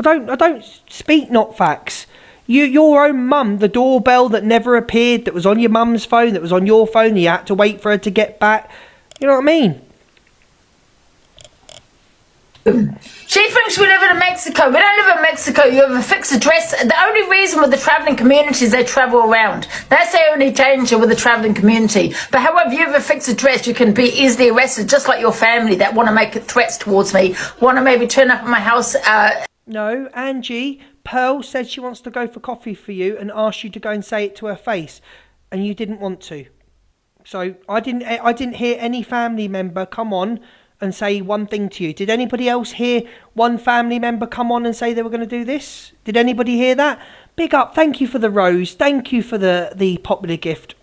I don't speak not facts. Your own mum, the doorbell that never appeared, that was on your mum's phone, that was on your phone, you had to wait for her to get back. You know what I mean? She thinks we live in Mexico. We don't live in Mexico. You have a fixed address. The only reason with the travelling community is they travel around. That's the only danger with the travelling community. But however, you have a fixed address, you can be easily arrested, just like your family that want to make threats towards me, want to maybe turn up at my house. No, Angie, Pearl said she wants to go for coffee for you and asked you to go and say it to her face, and you didn't want to. So I didn't hear any family member come on and say one thing to you. Did anybody else hear one family member come on and say they were going to do this? Did anybody hear that? Big up. Thank you for the rose. Thank you for the popular gift.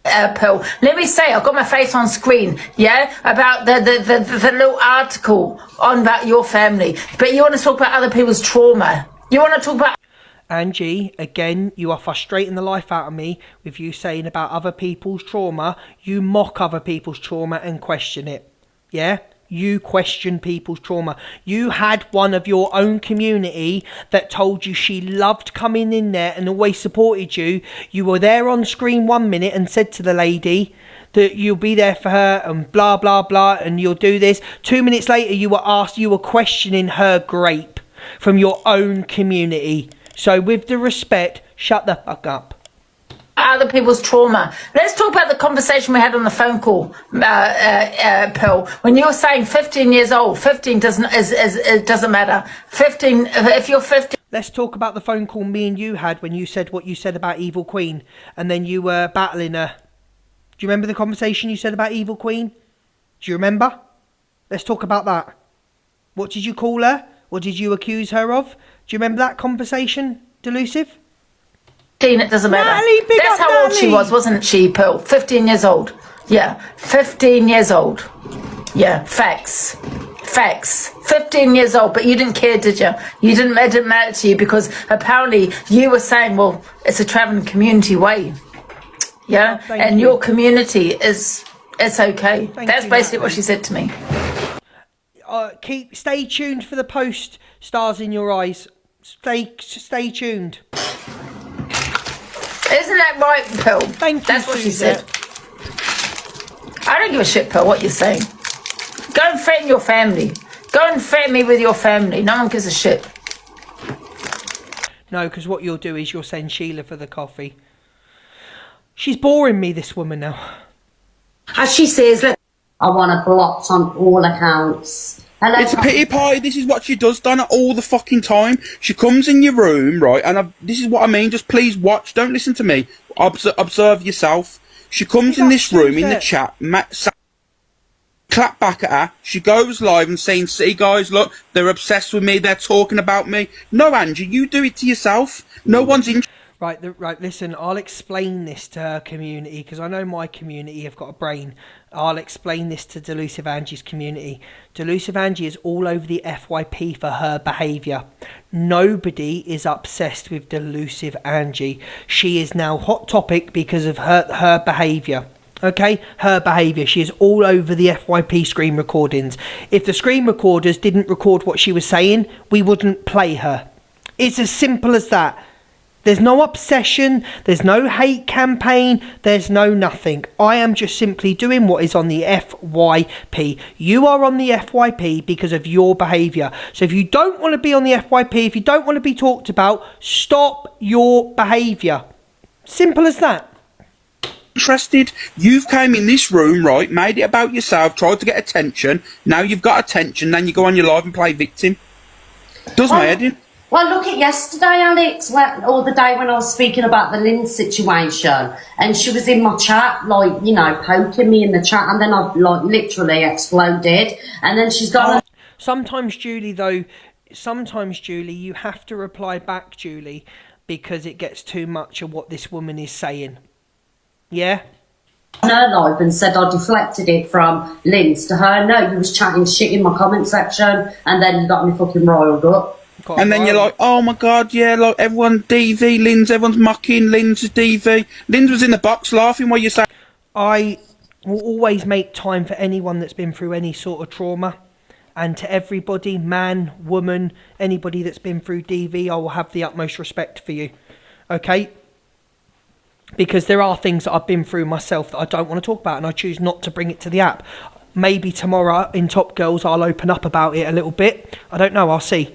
Pearl, let me say, I've got my face on screen, yeah, about the little article on about your family. But you want to talk about other people's trauma. You want to talk about... Angie, again, you are frustrating the life out of me with you saying about other people's trauma. You mock other people's trauma and question it. Yeah? You question people's trauma. You had one of your own community that told you she loved coming in there and always supported you. You were there on screen 1 minute and said to the lady that you'll be there for her and blah, blah, blah, and you'll do this. 2 minutes later, you were questioning her grape from your own community. So with the respect, shut the fuck up. Other people's trauma. Let's talk about the conversation we had on the phone call, Pearl. When you were saying 15 years old, 15 it doesn't matter. 15, if you're 15. Let's talk about the phone call me and you had when you said what you said about Evil Queen, and then you were battling her. Do you remember the conversation you said about Evil Queen? Do you remember? Let's talk about that. What did you call her? What did you accuse her of? Do you remember that conversation, Delusive? It doesn't matter. Natalie, that's how old she was, wasn't she, Pearl? 15 years old. Yeah, 15 years old. Yeah, facts. 15 years old, but you didn't care, did you? It didn't matter to you because apparently you were saying, well, it's a travelling community way. Yeah, and your community it's okay. That's basically what she said to me. Stay tuned for the post, Stars in Your Eyes. Stay tuned. Isn't that right, Pearl? Thank you. That's what she said. I don't give a shit, Pearl, what you're saying. Go and threaten your family. Go and threaten me with your family. No one gives a shit. No, because what you'll do is you'll send Sheila for the coffee. She's boring me, this woman now. As she says, look. I want her blocked on all accounts. It's a pity party. This is what she does, Donna, all the fucking time. She comes in your room, right, and this is what I mean. Just please watch. Don't listen to me. Observe yourself. She comes in this room, in the chat, clap back at her. She goes live and saying, see, guys, look, they're obsessed with me. They're talking about me. No, Angie, you do it to yourself. No one's in. Right, listen, I'll explain this to her community, because I know my community have got a brain. I'll explain this to Delusive Angie's community. Delusive Angie is all over the FYP for her behaviour. Nobody is obsessed with Delusive Angie. She is now hot topic because of her behaviour. Okay, her behaviour. She is all over the FYP screen recordings. If the screen recorders didn't record what she was saying, we wouldn't play her. It's as simple as that. There's no obsession, there's no hate campaign, there's no nothing. I am just simply doing what is on the FYP. You are on the FYP because of your behaviour. So if you don't want to be on the FYP, if you don't want to be talked about, stop your behaviour. Simple as that. Interested. You've came in this room, right, made it about yourself, tried to get attention. Now you've got attention, then you go on your live and play victim. Does my head in. Well, look at yesterday, Alex, or the day when I was speaking about the Lynn situation, and she was in my chat, like, you know, poking me in the chat, and then I've, like, literally exploded, and then she's gone... Sometimes, Julie, you have to reply back, Julie, because it gets too much of what this woman is saying. Yeah? Her live and said I deflected it from Lynn's to her. No, you was chatting shit in my comment section, and then you got me fucking riled up. And then you're like, oh my god, yeah, like everyone DV, Lynn's, everyone's mocking, Lynn's DV. Lynn's was in the box laughing while you say. I will always make time for anyone that's been through any sort of trauma. And to everybody, man, woman, anybody that's been through DV, I will have the utmost respect for you. Okay? Because there are things that I've been through myself that I don't want to talk about, and I choose not to bring it to the app. Maybe tomorrow in Top Girls I'll open up about it a little bit. I don't know, I'll see.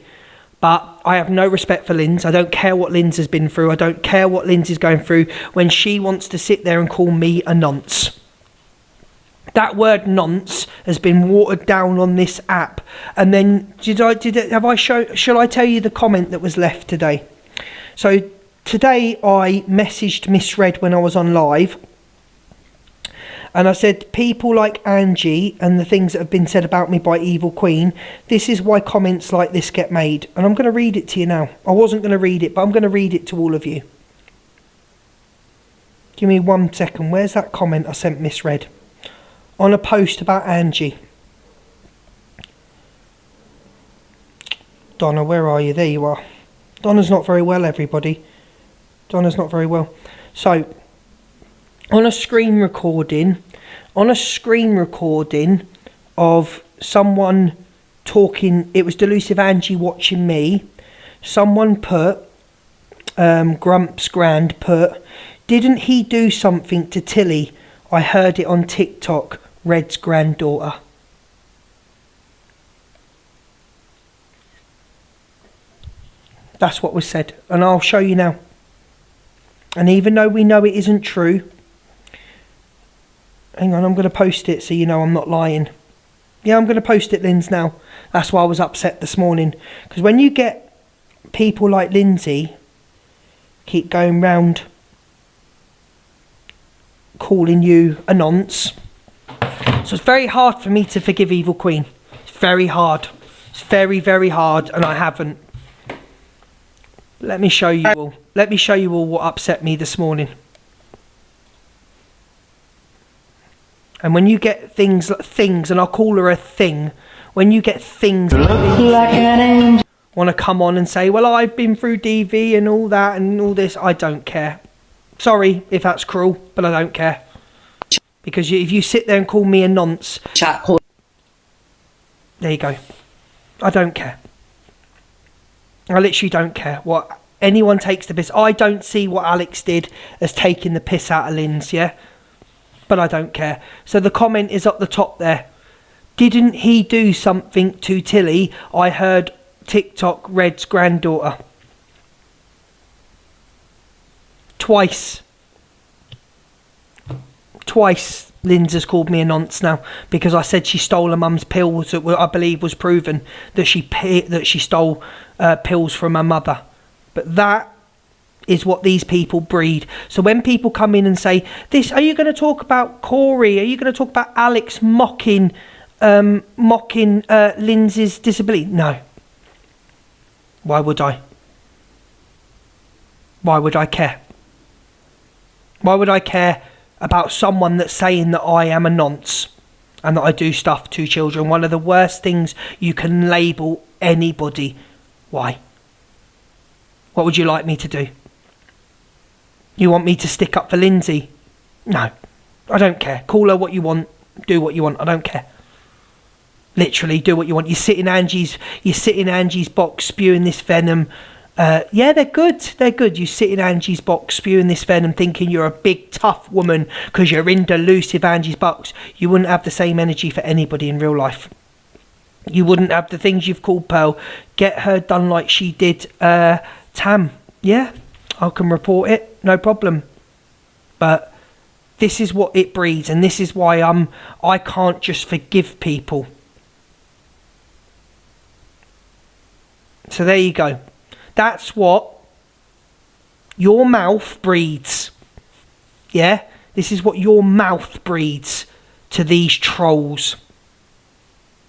But I have no respect for Linz. I don't care what Linz has been through. I don't care what Linz is going through when she wants to sit there and call me a nonce. That word nonce has been watered down on this app. And then shall I tell you the comment that was left today? So today I messaged Miss Red when I was on live. And I said, people like Angie and the things that have been said about me by Evil Queen, this is why comments like this get made. And I'm going to read it to you now. I wasn't going to read it, but I'm going to read it to all of you. Give me 1 second. Where's that comment I sent Miss Red? On a post about Angie. Donna, where are you? There you are. Donna's not very well, everybody. Donna's not very well. So, on a screen recording of someone talking, it was Delusive Angie watching me, someone put, Grumps Grand put, didn't he do something to Tilly? I heard it on TikTok, Red's granddaughter. That's what was said, and I'll show you now. And even though we know it isn't true, hang on, I'm going to post it so you know I'm not lying. Yeah, I'm going to post it, Linz, now. That's why I was upset this morning. Because when you get people like Lindsay keep going round calling you a nonce, so it's very hard for me to forgive Evil Queen. It's very hard. It's very, very hard, and I haven't. Let me show you all. Let me show you all what upset me this morning. And when you get things, and I'll call her a thing, when you get things want to come on and say, well, I've been through DV and all that and all this, I don't care. Sorry if that's cruel, but I don't care. Because if you sit there and call me a nonce, there you go. I don't care. I literally don't care what anyone takes the piss. I don't see what Alex did as taking the piss out of Linz, yeah? But I don't care. So the comment is up the top there. Didn't he do something to Tilly? I heard TikTok Red's granddaughter. Twice Linz has called me a nonce now because I said she stole her mum's pills that I believe was proven that she stole pills from her mother. But that is what these people breed. So when people come in and say this, are you going to talk about Corey? Are you going to talk about Alex mocking Lindsay's disability? No. Why would I? Why would I care? Why would I care about someone that's saying that I am a nonce and that I do stuff to children? One of the worst things you can label anybody. Why? What would you like me to do? You want me to stick up for Lindsay? No, I don't care. Call her what you want. Do what you want. I don't care. Literally, do what you want. You sit in Angie's box spewing this venom. Yeah, they're good. They're good. You sit in Angie's box spewing this venom thinking you're a big tough woman because you're in Delusive Angie's box. You wouldn't have the same energy for anybody in real life. You wouldn't have the things you've called Pearl. Get her done like she did Tam. Yeah, I can report it. No problem. But this is what it breeds, and this is why I can't just forgive people. So there you go. That's what your mouth breeds. Yeah? This is what your mouth breeds to these trolls.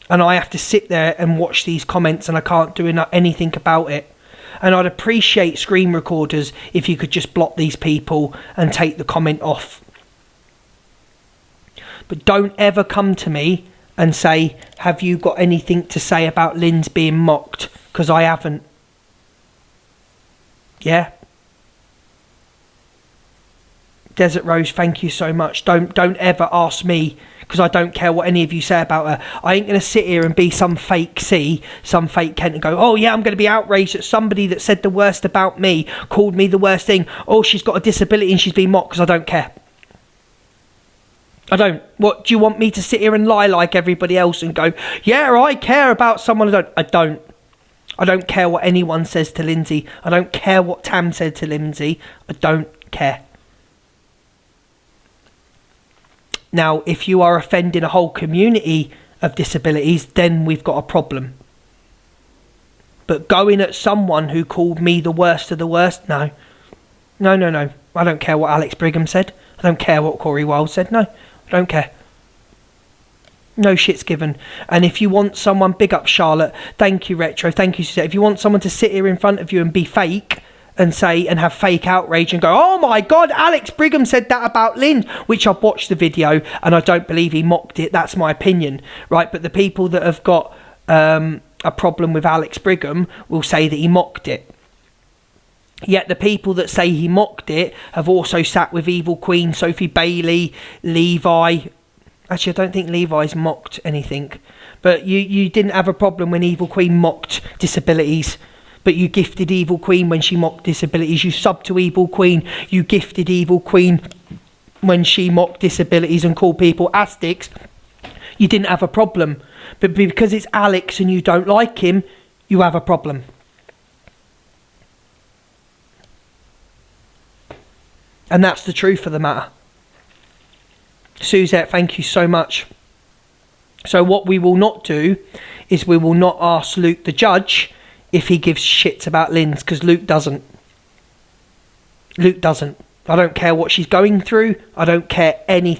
And I have to sit there and watch these comments and I can't do anything about it. And I'd appreciate screen recorders if you could just block these people and take the comment off. But don't ever come to me and say, have you got anything to say about Linz being mocked? Because I haven't. Yeah? Desert Rose, thank you so much. Don't ever ask me, because I don't care what any of you say about her. I ain't going to sit here and be some fake some fake Kent and go, oh yeah, I'm going to be outraged at somebody that said the worst about me, called me the worst thing. Oh, she's got a disability and she's been mocked, because I don't care. I don't. What, do you want me to sit here and lie like everybody else and go, yeah, I care about someone? I don't. I don't care what anyone says to Lindsay. I don't care what Tam said to Lindsay. I don't care. Now, if you are offending a whole community of disabilities, then we've got a problem. But going at someone who called me the worst of the worst, no. No. I don't care what Alex Brigham said. I don't care what Corey Wilde said. No, I don't care. No shit's given. And if you want someone, big up Charlotte. Thank you, Retro. Thank you, Suzette. If you want someone to sit here in front of you and be fake and say and have fake outrage and go, oh my God, Alex Brigham said that about Lynn, which I've watched the video and I don't believe he mocked it. That's my opinion, right? But the people that have got a problem with Alex Brigham will say that he mocked it. Yet the people that say he mocked it have also sat with Evil Queen, Sophie Bailey, Levi. Actually, I don't think Levi's mocked anything. But you didn't have a problem when Evil Queen mocked disabilities. But you gifted Evil Queen when she mocked disabilities. You subbed to Evil Queen. You gifted Evil Queen when she mocked disabilities and called people astics. You didn't have a problem. But because it's Alex and you don't like him, you have a problem. And that's the truth of the matter. Suzette, thank you so much. So what we will not do is we will not ask Luke the judge if he gives shits about Lynn's, because Luke doesn't. Luke doesn't. I don't care what she's going through. I don't care anything